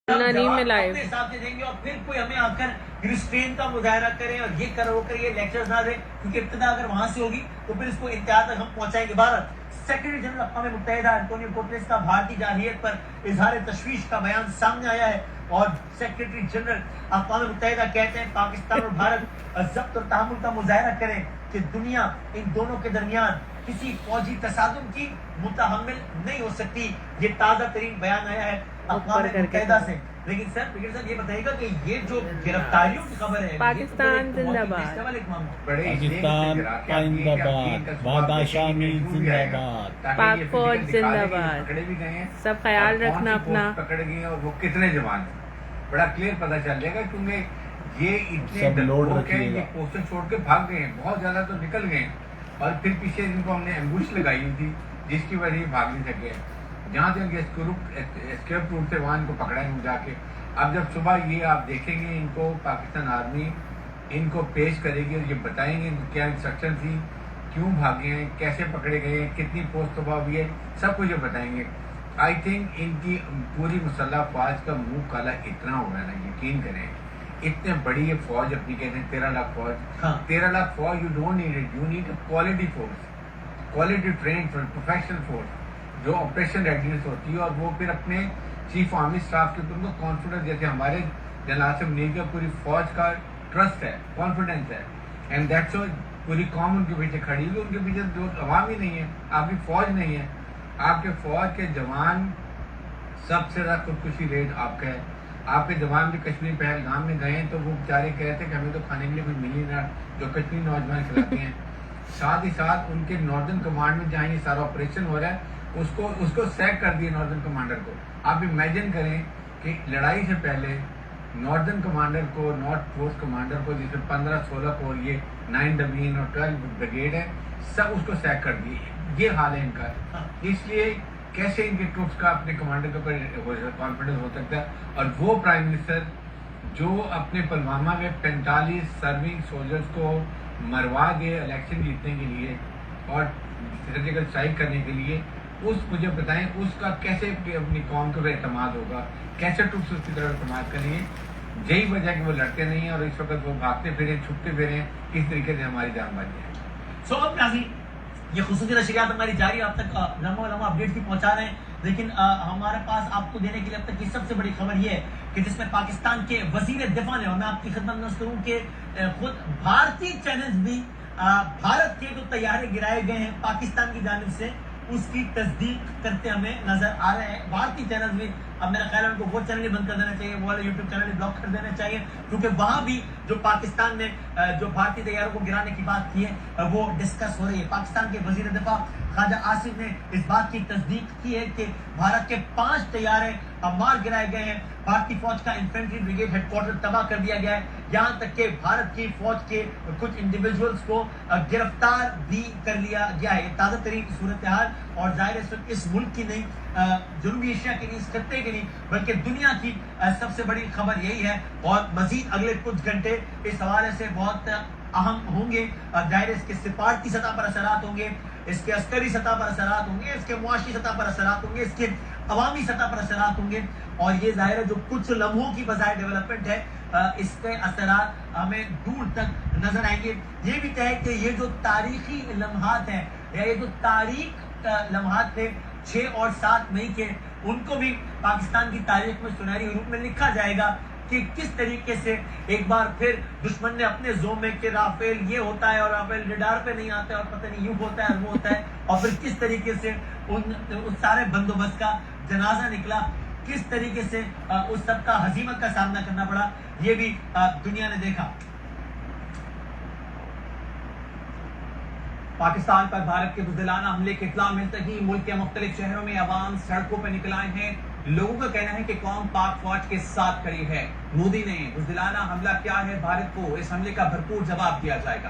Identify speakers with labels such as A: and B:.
A: में लाइव
B: अपने हिसाब से देंगे और फिर कोई हमें आकर रिस्ट्रेन का मुजाहरा करे और ये करो कर ये लेक्चर्स ना दे, क्योंकि इब्तिदा अगर वहां से होगी तो फिर इसको इंतहा तक हम पहुंचाएंगे। भारत सेक्रेटरी जनरल अक़वाम मुत्तहिदा एंटोनियो गुटेरेस का भारतीय जारहियत पर इजहार तशवीश का बयान सामने आया है और सेक्रेटरी जनरल अक़वाम मुत्तहिदा कहते हैं पाकिस्तान और भारत ज़ब्त और तहम्मुल का मुजाहरा करें कि दुनिया इन दोनों के दरमियान किसी फौजी तसादुम की मुतहम्मिल नहीं हो सकती। ये ताज़ा तरीन बयान आया है अक़वाम मुत्तहिदा से। लेकिन सर ये बताइएगा कि ये जो गिरफ्तारियों की खबर है,
A: पाकिस्तान जिंदाबाद,
C: पाकिस्तान जिंदाबाद, बादशाही जिंदाबाद,
A: पाक फौज जिंदाबाद।
D: पकड़े भी गए हैं,
A: सब ख्याल रखना अपना।
D: पकड़े गए और वो कितने जवान हैं बड़ा क्लियर पता चल जाएगा, क्योंकि ये इतने डरपोक हैं, ये पोस्टर छोड़ के भाग गए हैं, बहुत ज्यादा तो निकल गए और फिर पीछे इनको हमने एम्बुश लगाई हुई थी जिसकी वजह से भाग नहीं सके। जहाँ से उनके एस्केप रूट थे वहाँ इनको पकड़ा है जाके। अब जब सुबह ये आप देखेंगे इनको पाकिस्तान आर्मी इनको पेश करेगी और ये बताएंगे इनको क्या इंस्ट्रक्शन थी, क्यों भागे हैं, कैसे पकड़े गए हैं, कितनी पोस्ट तबाह हुई है, सब कुछ ये बताएंगे। आई थिंक इनकी पूरी मुसल्लह फौज का मुंह काला इतना हो गया ना, यकीन करें इतने बड़ी ये फौज अपनी कहते हैं 13 लाख फौज। हाँ। 13 लाख फौज you don't need it, you need quality force, quality train professional force जो ऑपरेशन रेडीनेस होती है। और वो फिर अपने चीफ आर्मी स्टाफ के ऊपर उनको कॉन्फिडेंस, जैसे हमारे जनरल आसिफ मुनीर का पूरी फौज का ट्रस्ट है, कॉन्फिडेंस है, एंड दैट्स व्हाई पूरी कौम उनके पीछे खड़ी हुई। उनके पीछे जो अवाम ही नहीं है, आपकी फौज नहीं है, आपके फौज के जवान सबसे ज्यादा खुदकुशी रेट आपका है। आपके जवान भी कश्मीर पहलगाम में गए तो वो बेचारे कह रहे थे कि हमें तो खाने के लिए कुछ मिल ही ना, जो कश्मीर नौजवान खिलाते हैं। साथ ही साथ उनके नॉर्दर्न कमांड में जहाँ ये सारा ऑपरेशन हो रहा है उसको सैक कर दिया नॉर्दर्न कमांडर को। आप इमेजिन करें कि लड़ाई से पहले नॉर्दर्न कमांडर को, नॉर्थ फोर्स कमांडर को, जिसमें 15-16 कोर ये 9 डिवीजन और 12 ब्रिगेड है, सब उसको सैक कर दिए। ये हाल है इनका। इसलिए कैसे इनके ट्रूप्स का अपने कमांडर के ऊपर कॉन्फिडेंस हो सकता है। और वो प्राइम मिनिस्टर जो अपने पुलवामा में 45 सर्विंग सोल्जर्स को मरवा के इलेक्शन जीतने के लिए और सर्जिकल स्ट्राइक करने के लिए, मुझे बताएं उसका कैसे अपनी कौम के ऊपर एतमाद होगा, कैसे ट्रूप्स उसकी तरफ एतमाद करेंगे। यही वजह कि वो लड़ते नहीं है और इस वक्त वो भागते फिरे, छुपते फिरे, किस तरीके से हमारी जानबाजी है।
B: ये खुसूसी नशरियात हमारी जारी, आप तक लम्हा अपडेट भी पहुंचा रहे हैं। लेकिन हमारे पास आपको देने के लिए अब तक की सबसे बड़ी खबर ये है कि जिसमें पाकिस्तान के वजीर दिफा ने, और मैं आपकी खिदमत में करूं कि खुद भारतीय चैनल्स भी भारत के जो तैयारे गिराए गए हैं पाकिस्तान की जानिब से उसकी तस्दीक करते हमें नजर आ रहे हैं। भारतीय चैनल भी, अब मेरा ख्याल है उनको वो चैनल ही बंद कर देना चाहिए, वो वाले यूट्यूब चैनल ही ब्लॉक कर देना चाहिए, क्योंकि वहां भी जो पाकिस्तान ने जो भारतीय तैयारों को गिराने की बात की है वो डिस्कस हो रही है। पाकिस्तान के वजीर दिफा ख्वाजा आसिफ ने इस बात की तस्दीक की है कि भारत के 5 तैयारे मार गिराए गए हैं, भारतीय फौज का इन्फेंट्री ब्रिगेड हेडक्वार्टर तबाह कर दिया गया है, यहाँ तक कि भारत की फौज के कुछ इंडिविजुअल्स को गिरफ्तार भी कर लिया गया है। ये ताज़ा तरीन सूरत हाल, और जाहिर है सिर्फ इस मुल्क की नहीं, जनूबी एशिया की नहीं, इस खत्ते की नहीं, बल्कि दुनिया की सबसे बड़ी खबर यही है। और मजीद अगले कुछ घंटे इस हवाले से बहुत अहम होंगे। जाहिर है इसके सिफारती सतह पर असरात होंगे, इसके अस्करी सतह पर असरात होंगे, इसके मुआशी सतह पर असरात होंगे, इसके अवामी सतह पर असरात होंगे। और ये जाहिर है जो कुछ लम्हों की बजाय डेवलपमेंट है, इसके असरात हमें दूर तक नजर आएंगे। ये भी तय है कि ये जो तारीखी लम्हात हैं, या ये जो तारीख लम्हात थे 6 और 7 मई के, उनको भी पाकिस्तान की तारीख में सुनहरी रूप में लिखा जाएगा कि किस तरीके से एक बार फिर दुश्मन ने अपने जोम में कि राफेल ये होता है और राफेल रडार पे नहीं आता है और पता नहीं यूं होता है वो होता है, और फिर किस तरीके से उस सारे बंदोबस्त का जनाजा निकला, किस तरीके से उस सब का हजीमत का सामना करना पड़ा, ये भी दुनिया ने देखा।
E: पाकिस्तान पर भारत के बुज़दिलाना हमले की इत्तला मिलते ही मुल्क के मुख्तलिफ शहरों में अवाम सड़कों पर निकल आए हैं। लोगों का कहना है कि कौम पाक फौज के साथ खड़ी है। मोदी ने बुज़दिलाना हमला किया है, भारत को इस हमले का भरपूर जवाब दिया जाएगा।